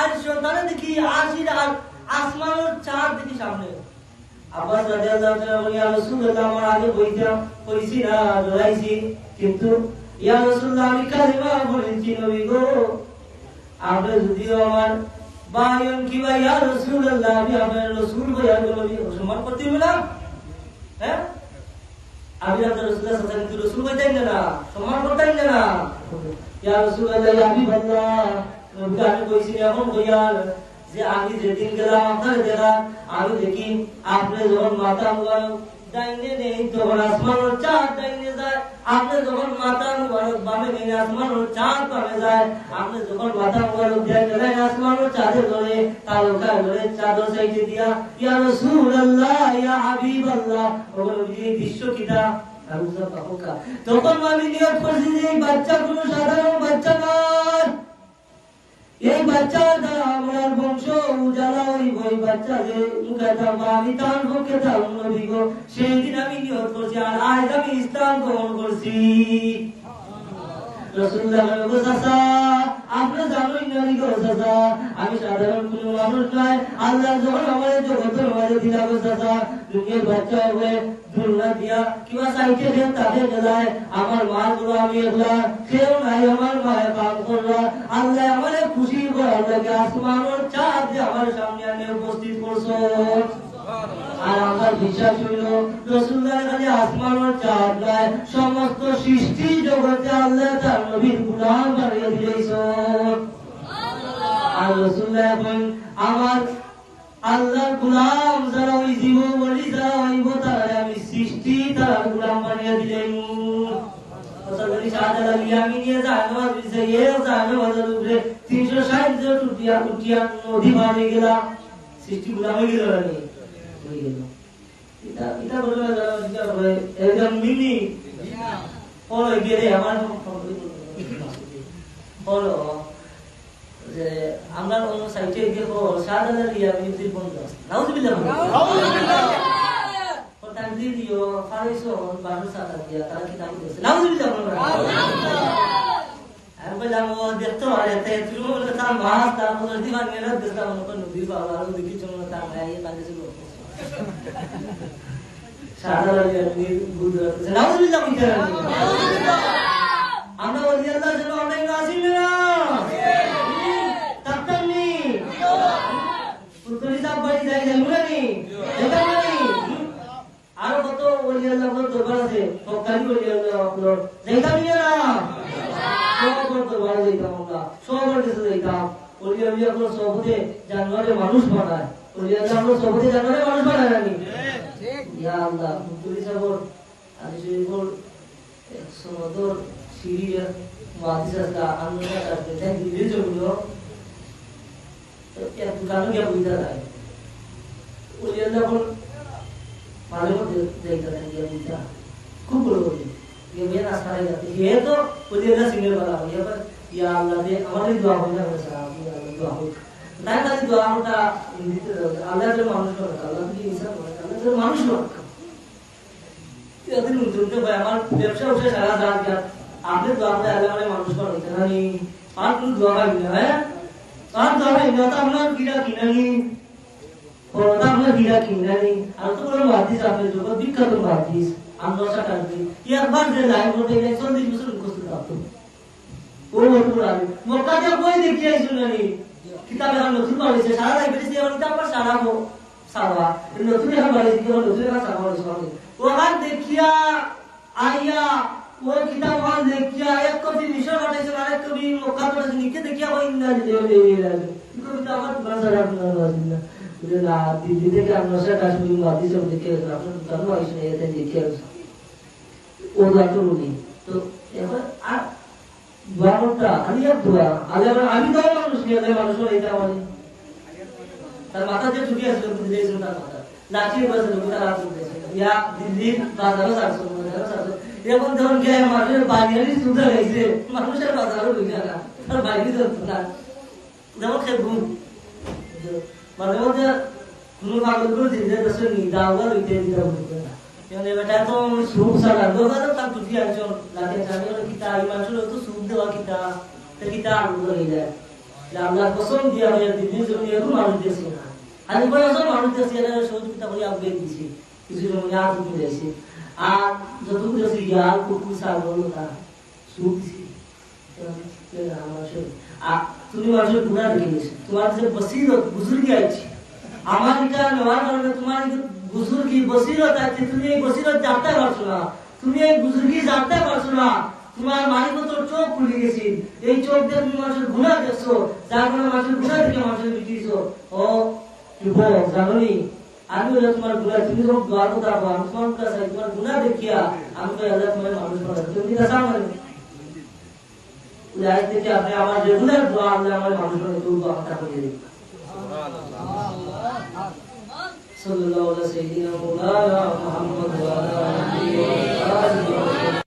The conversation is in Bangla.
আর সন্তানে দেখি আশির আর আসমানের চাঁদ দেখি সামনে। আব্বাস রাদিয়াল্লাহু তাআলা বলি, ইয়া রাসূলুল্লাহ, আমার আগে বইছি না, ডরাইছি, কিন্তু ইয়া রাসূলুল্লাহ আমি কালিমা বলেছি নবী গো, আপনি যদিও আমার বায়ন কিবা ইয়া রাসূলুল্লাহ, আমি আপনার রাসূল বয়ান নবী সম্মান করতে হবে না? হ্যাঁ, আমি আপনার রাসূলুল্লাহ সাল্লাল্লাহু আলাইহি ওয়াসাল্লাম রাসূল বইতেন না, সম্মান করতেন না। ইয়া রাসূলুল্লাহ, ইয়া হাবিবাল্লাহ, নবী আমি কইছি এমন বয়ান যে আমি যেদিন গেলাম আপনার দেখা, আমি দেখি আপনি যখন মাথা মুবারক ডাইনে নেই তখন আসমানের চাঁদ ডাইনে যায়, আপনি যখন মাথা মুবারক বামে নেই আসমানের চাঁদ বামে যায়, আপনি যখন মাথা মুবারক ডাইনে নেই আসমানের চাঁদে ধরে তালকা ধরে চাদর সাইডে দিয়া ইয়া রাসূলুল্লাহ ইয়া হাবিবাল্লাহ, ওগুলো এই দৃশ্য কিটা তখন আমি নিয়ত করছি যে এই বাচ্চা কোনো সাধারণ বাচ্চা নয়, এই বাচ্চার দ্বারা আমার বংশ উজালা হইব, এই বাচ্চা যে মুখে থাকবো আমি তার মুখে থাকবো নবী গো, সেই দিন আমি নিয়ত করছি, আর আজ আমি ইসলাম গ্রহণ করছি। রাসূলুল্লাহ বলে, চাচা আপনি জানোই না গো চাচা, আমি সাধারণ কোন মানুষ নয়, আল্লাহ যখন আমাদের জগতের মাঝে দিলা গো চাচা, দুনিয়ার বাচ্চা হবে দুলনা দিয়া কিবা চাইতে দেন তাদের গেলায়, আমার মা গুলো আমি এগুলা কেউ নাই, আমার মায়ের কাম করলা, আল্লাহ আমাদের খুশি করার লাগে আসমানের চাঁদ যে আমার সামনে আনে উপস্থিত করছো। আর আমার বিশ্বাস হইল রাসূলুল্লাহ খালি আসমানের চাঁদ নয়, সমস্ত সৃষ্টি জগতে আল্লাহ তার নবীর গোলাম বানিয়ে দিয়েছেন। আর রাসূলুল্লাহ এখন আমার আল্লাহর গোলাম যারা ওই জীব বলি যারা হইব তারা আমি সৃষ্টি তার গোলাম বানিয়ে দিলেন। আমি নিয়ে জাহান্নামে দিয়েছে, এও জাহান্নামের উপরে 360 জন উঠিয়া নদী পার হয়ে গেলাম, সৃষ্টি গোলাম হয়ে গেল না হয়ে গেল। এটা বলবে একদম মিনি ফলো গেলে আমার ফলো যে আমরা অন্য সাইটে গিয়ে সাধারণ ইয়া মিউজিক বন্ধ নাউজুবিল্লাহ নাউজুবিল্লাহ তানজি দিও ফারিসো বানু সাদা দিয়া তারা কি নাম দিয়েছে নাউজুবিল্লাহ আর বললাম ও দেখতো আরে তে তুই বলে তার মাস তার মধ্যে দিবান গেল দেখতাম কোন নদী বাবা আর দেখি চলো তার গায়ে কাজে ছিল সাধারণ ইয়া বুঝ নাউজুবিল্লাহ নাউজুবিল্লাহ আমরা ওলি আল্লাহর জন্য অনলাইন আসি না তাকতানি পুতলি সাহেব বাড়ি যাই জানুনি এটা নাই আর কত ওলি আল্লাহর দরবার আছে সরকারি ওলি আল্লাহ আপনার যাইতাম না সবার দরবার যাইতাম আমরা সবার কাছে যাইতাম ওলি আল্লাহ আপনার সবতে জানুয়ারে মানুষ বানায় ওলি আল্লাহ আপনার সবতে জানুয়ারে মানুষ বানায় নানি ঠিক ইয়া আল্লাহ পুতলি সাহেব আজ শরীফর 100 সিরিয়া ওয়াদিসা আনন্দ করতে দেন দিলে জন্য তো এত গান গিয়া বুঝা যায় ওই আল্লাহ বল মাঝে মধ্যে যাইতা দেন গিয়া বুঝা খুব বড় বলি ये मेरा आस्था है ये तो मुझे ना सिंगल वाला हो या पर या अल्लाह दे हमारी दुआ हो ना साहब या अल्लाह दुआ हो ताकि ताकि दुआ होता अल्लाह जो मानुष को अल्लाह की इंसान को अल्लाह जो मानुष को ये दिन उनके भाई हमार व्यवसाय उसे सारा दान किया आपने दुआ में अल्लाह ने मानुष को इतना नहीं आप तुम दुआ का बिना है आप दुआ में इतना हमने कीड़ा कीना नहीं और हमने कीड़ा कीना नहीं अब तो बोलो वादिस आपने जो भी करो वादिस हम दोसा करते ये बार से लाइन होते हैं 40 बছর মুখস্থ করতে ও পুরা মক্কা দিয়ে কই দেখি আইছো নানি কিতাবে हम নতুন পড়েছে সারা লাইব্রেরি দিয়ে আমরা কিতাব সারা হো সারা নতুন हम পড়েছি কি নতুন का সারা হলো वो हाथ देखिया आया वो किताब हाथ देखिया एक कभी विषय पढ़े से मारे कभी मौका पड़े से निके देखिया वो इंदा दे इनको किताब बड़ा सारा ना मुझे ना दिल्ली থেকে আমরা সে কাশ্মীর মাটি সব দেখে আপনারা জানো আইসে এতে দেখে ও দাঁতো বলি তো এখন আর দোয়াটা আমি আর দোয়া আমি তো মানুষ নিয়ে মানুষ এটা মানে তার মাথা যে ঠুকে আসলো দিয়েছিল তার মাথা লাঠি বসে লোকটা রাত করতেছে ইয়া দিল্লির বাজারও যাচ্ছে এখন যখন গিয়ে মানুষের বাড়িয়ারি সুন্দর হয়েছে মানুষের বাজারও ঢুকে না তার বাড়ি চলতো না যেমন খেলবুন মাঝে মধ্যে কোনো পাগলগুলো দিলে দেশে নিদাওয়া লইতে দিতে হতো না এখন বেটা তো সুখ সারা দোকানে তার টুকি আছে লাগে জানি কিতা এই মানুষের তো সুখ দেওয়া কিতা কিতা আলু হয়ে যায় যে আল্লাহর কসম দিয়ে আমি দিল্লির জন্য এরকম মানুষ দিয়েছি না খালি বয়সও মানুষ দিয়েছি এরা সহযোগিতা করে আপডেট দিয়েছি কিছু জমি আর তুমি দিয়েছি আর যতটুকু দিয়েছি জ্ঞান কুকুর ছাগল তারা সুখ দিছি তুমি মানুষের গুণা দেখে গেছো তোমার যে বসিরত বুজুর্গি আছে আমার এটা নেওয়ার কারণে তোমার বুজুর্গি বসিরত আছে তুমি এই বসিরত জানতে পারছো না তুমি এই বুজুর্গি জানতে পারছো না তোমার মালিক তোর চোখ খুলে গেছি এই চোখ দিয়ে তুমি মানুষের গুণা দেখছো যার কারণে মানুষের গুণা থেকে মানুষের বিটিয়েছো ও যুবক জানোনি আমি বলে তোমার গুণা তুমি যখন দোয়ার কথা আমি তোমার কাছে তোমার গুণা দেখিয়া আমি তো আল্লাহ তোমার মানুষ বানাবো তুমি কাছে আমার আজ থেকে আপনি আমার রেগুলার দোয়া আল্লাহ আমার মানুষ বানিয়ে তুলবো আমাকে করে দিন সাল্লাল্লাহু আলাইহি ওয়া সাল্লাম মুহাম্মদ ওয়া আলা আলিহি ওয়া সাহবিহি